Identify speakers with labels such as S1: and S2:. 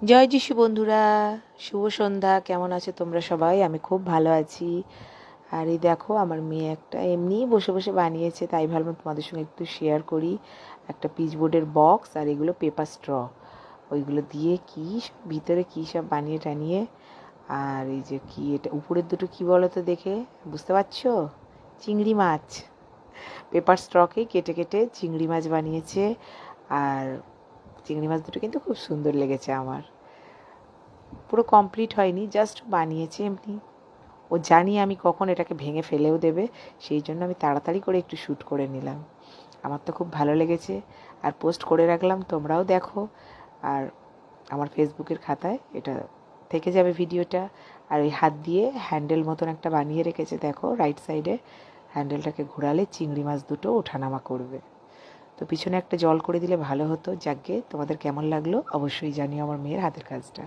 S1: জয় যিশু বন্ধুরা, শুভ সন্ধ্যা। কেমন আছো তোমরা সবাই? আমি খুব ভালো আছি। আর এই দেখো, আমার মেয়ে একটা এমনিই বসে বসে বানিয়েছে, তাই ভাবলাম তোমাদের সঙ্গে একটু শেয়ার করি। একটা পিচবোর্ডের বক্স আর এগুলো পেপার স্ট্র, ওইগুলো দিয়ে কি ভিতরে কী সব বানিয়ে টানিয়ে। আর এই যে কি এটা উপরের দুটো কি বলো তো দেখে, বুঝতে পারছো? চিংড়ি মাছ। পেপার স্ট্রকেই কেটে কেটে চিংড়ি মাছ বানিয়েছে। আর চিংড়ি মাছ দুটো কিন্তু খুব সুন্দর লেগেছে আমার। পুরো কমপ্লিট হয়নি, জাস্ট বানিয়েছি এমনি। ও জানি আমি কখন এটাকে ভেঙে ফেলেও দেবে, সেই জন্য আমি তাড়াতাড়ি করে একটু শ্যুট করে নিলাম। আমার তো খুব ভালো লেগেছে, আর পোস্ট করে রাখলাম, তোমরাও দেখো। আর আমার ফেসবুকের খাতায় এটা থেকে যাবে ভিডিওটা। আর ওই হাত দিয়ে হ্যান্ডেল মতন একটা বানিয়ে রেখেছে, দেখো রাইট সাইডে। হ্যান্ডেলটাকে ঘোরালে চিংড়ি মাছ দুটো ওঠানামা করবে। তো পিছনে একটা জল করে দিলে ভালো হতো। যাকগে, তোমাদের কেমন লাগলো অবশ্যই জানিও আমার মেয়ের হাতের কাজটা।